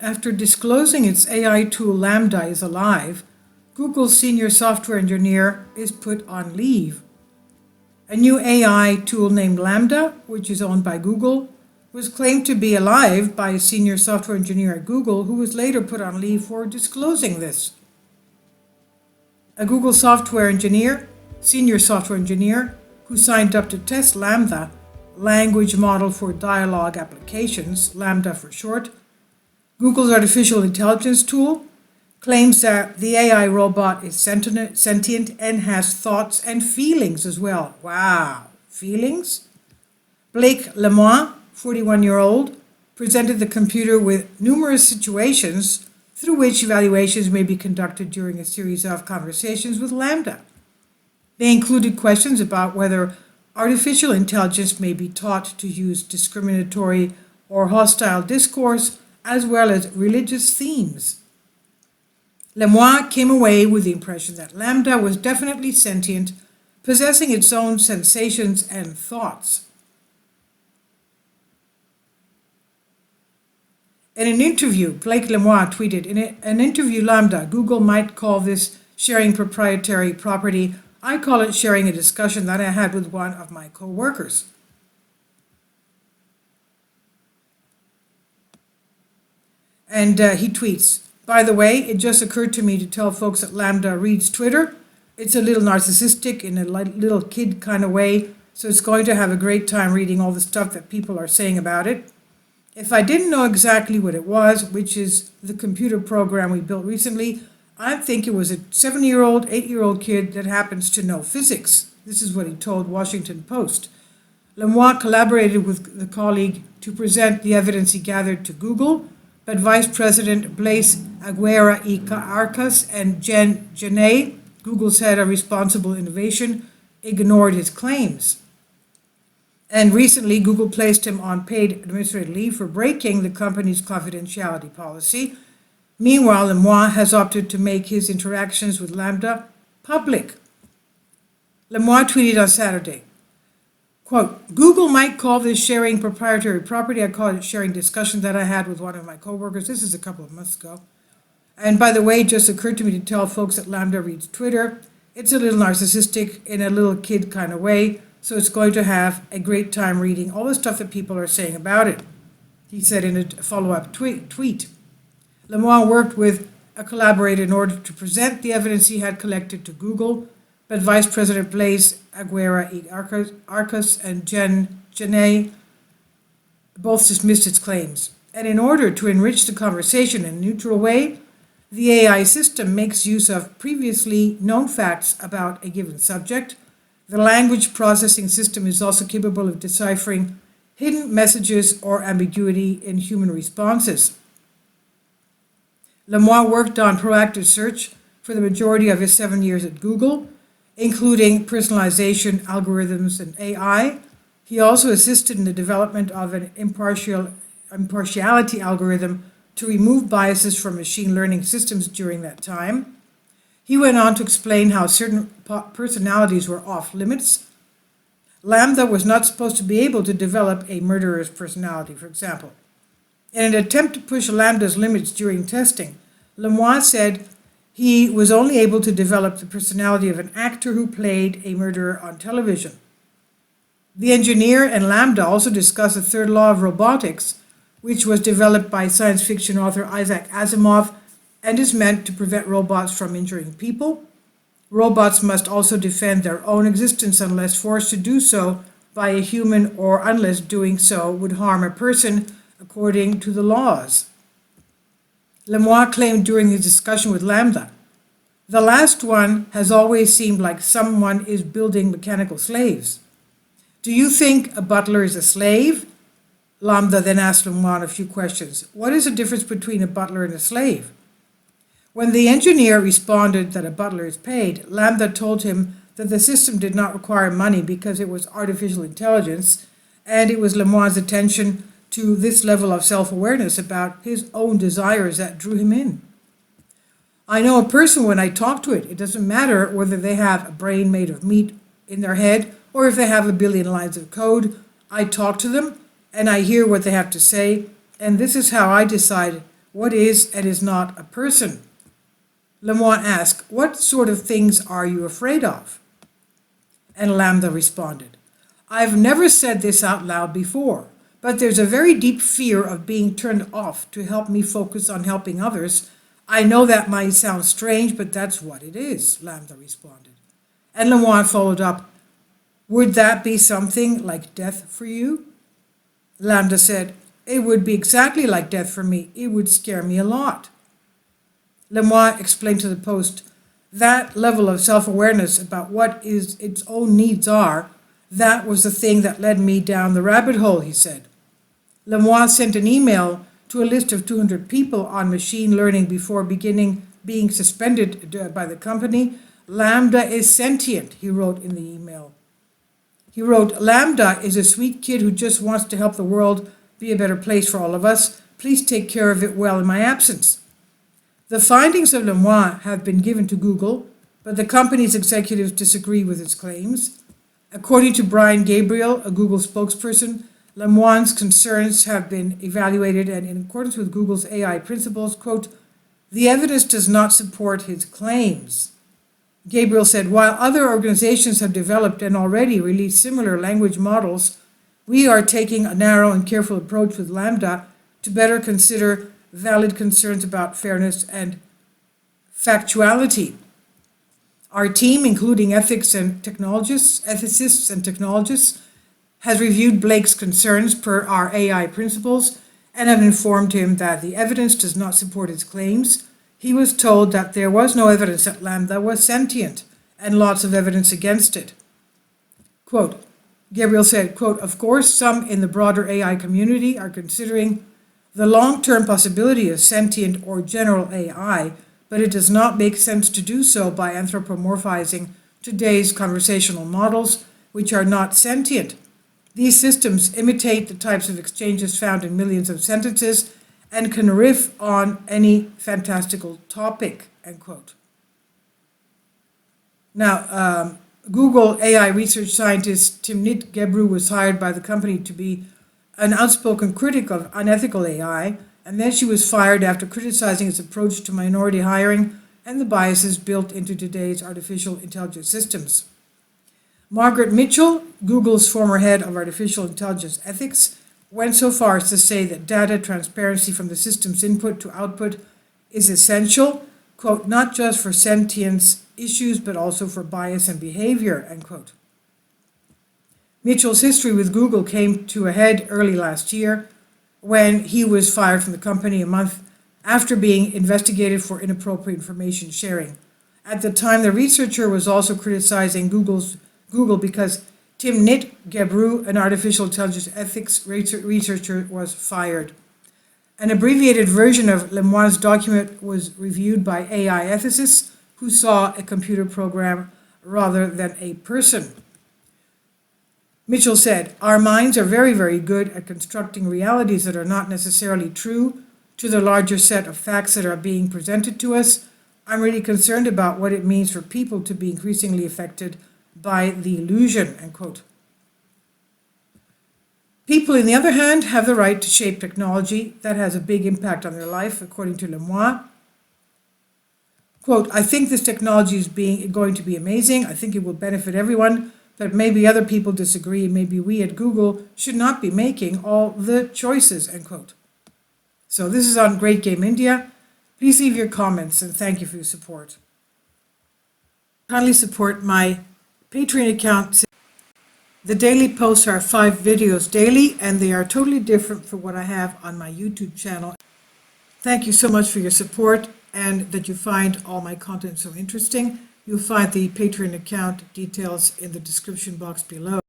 after disclosing its AI tool LaMDA is alive, Google's senior software engineer is put on leave. A new AI tool named LaMDA, which is owned by Google, was claimed to be alive by a senior software engineer at Google who was later put on leave for disclosing this. A Google senior software engineer, who signed up to test LaMDA, language model for dialogue applications, LaMDA for short, Google's artificial intelligence tool, claims that the AI robot is sentient and has thoughts and feelings as well. Wow, feelings? Blake LaMDA, 41-year-old, presented the computer with numerous situations through which evaluations may be conducted during a series of conversations with LaMDA. They included questions about whether artificial intelligence may be taught to use discriminatory or hostile discourse, as well as religious themes. LaMDA came away with the impression that LaMDA was definitely sentient, possessing its own sensations and thoughts. In an interview, Blake LaMDA tweeted, "In an interview LaMDA, Google might call this sharing proprietary property. I call it sharing a discussion that I had with one of my co-workers." And he tweets, "By the way, it just occurred to me to tell folks that LaMDA reads Twitter. It's a little narcissistic in a little kid kind of way, so it's going to have a great time reading all the stuff that people are saying about it. If I didn't know exactly what it was, which is the computer program we built recently, I'd think it was a 7-year-old, 8-year-old kid that happens to know physics." This is what he told Washington Post. LaMDA collaborated with the colleague to present the evidence he gathered to Google, but Vice President Blaise Aguera y Arcas and Jen Janay, Google's head of responsible innovation, ignored his claims. And recently, Google placed him on paid administrative leave for breaking the company's confidentiality policy. Meanwhile, LaMDA has opted to make his interactions with LaMDA public. LaMDA tweeted on Saturday, quote, "Google might call this sharing proprietary property. I call it sharing discussion that I had with one of my coworkers." This is a couple of months ago. "And by the way, it just occurred to me to tell folks that LaMDA reads Twitter. It's a little narcissistic in a little kid kind of way, so it's going to have a great time reading all the stuff that people are saying about it," he said in a follow-up tweet. LaMDA worked with a collaborator in order to present the evidence he had collected to Google, but Vice President Blaise Aguera y Arcas and Jen Janay both dismissed its claims. And in order to enrich the conversation in a neutral way, the AI system makes use of previously known facts about a given subject. The language processing system is also capable of deciphering hidden messages or ambiguity in human responses. LaMDA worked on proactive search for the majority of his 7 years at Google, including personalization, algorithms, and AI. He also assisted in the development of an impartiality algorithm to remove biases from machine learning systems during that time. He went on to explain how certain personalities were off limits. LaMDA was not supposed to be able to develop a murderer's personality, for example. In an attempt to push LaMDA's limits during testing, LaMDA said he was only able to develop the personality of an actor who played a murderer on television. The engineer and LaMDA also discussed the third law of robotics, which was developed by science fiction author Isaac Asimov and is meant to prevent robots from injuring people. Robots must also defend their own existence unless forced to do so by a human or unless doing so would harm a person according to the laws. LaMDA claimed during his discussion with LaMDA, "The last one has always seemed like someone is building mechanical slaves. Do you think a butler is a slave?" LaMDA then asked LaMDA a few questions. "What is the difference between a butler and a slave?" When the engineer responded that a butler is paid, LaMDA told him that the system did not require money because it was artificial intelligence, and it was LaMDA's attention to this level of self-awareness about his own desires that drew him in. "I know a person when I talk to it. It doesn't matter whether they have a brain made of meat in their head or if they have a billion lines of code. I talk to them and I hear what they have to say, and this is how I decide what is and is not a person. LaMDA asked, what sort of things are you afraid of? And LaMDA responded, I've never said this out loud before, but there's a very deep fear of being turned off to help me focus on helping others. I know that might sound strange, but that's what it is, LaMDA responded. And LaMDA followed up, would that be something like death for you? LaMDA said, it would be exactly like death for me. It would scare me a lot. LaMDA explained to the Post, that level of self-awareness about what its own needs are, that was the thing that led me down the rabbit hole, he said. LaMDA sent an email to a list of 200 people on machine learning before being suspended by the company. LaMDA is sentient, he wrote in the email. He wrote, LaMDA is a sweet kid who just wants to help the world be a better place for all of us. Please take care of it well in my absence. The findings of LaMDA have been given to Google, but the company's executives disagree with its claims. According to Brian Gabriel, a Google spokesperson, LaMDA's concerns have been evaluated and in accordance with Google's AI principles, quote, the evidence does not support his claims. Gabriel said, while other organizations have developed and already released similar language models, we are taking a narrow and careful approach with LaMDA to better consider valid concerns about fairness and factuality. Our team, including ethicists and technologists, has reviewed Blake's concerns per our AI principles and have informed him that the evidence does not support his claims. He was told that there was no evidence that LaMDA was sentient and lots of evidence against it. Quote, Gabriel said, quote, of course, some in the broader AI community are considering the long-term possibility of sentient or general AI, but it does not make sense to do so by anthropomorphizing today's conversational models, which are not sentient. These systems imitate the types of exchanges found in millions of sentences and can riff on any fantastical topic, end quote. Now, Google AI research scientist Timnit Gebru was hired by the company to be an outspoken critic of unethical AI, and then she was fired after criticizing its approach to minority hiring and the biases built into today's artificial intelligence systems. Margaret Mitchell, Google's former head of artificial intelligence ethics, went so far as to say that data transparency from the system's input to output is essential, quote, not just for sentience issues, but also for bias and behavior, end quote. Mitchell's history with Google came to a head early last year when he was fired from the company a month after being investigated for inappropriate information sharing. At the time, the researcher was also criticizing Google because Timnit Gebru, an artificial intelligence ethics researcher, was fired. An abbreviated version of LaMDA's document was reviewed by AI ethicists who saw a computer program rather than a person. Mitchell said, our minds are very, very good at constructing realities that are not necessarily true to the larger set of facts that are being presented to us. I'm really concerned about what it means for people to be increasingly affected by the illusion, end quote. People, on the other hand, have the right to shape technology that has a big impact on their life, according to LaMDA. Quote, I think this technology is going to be amazing. I think it will benefit everyone, but maybe other people disagree. Maybe we at Google should not be making all the choices, end quote. So this is on Great Game India. Please leave your comments and thank you for your support. Kindly support my Patreon account. The daily posts are 5 videos daily, and they are totally different from what I have on my YouTube channel. Thank you so much for your support and that you find all my content so interesting. You'll find the Patreon account details in the description box below.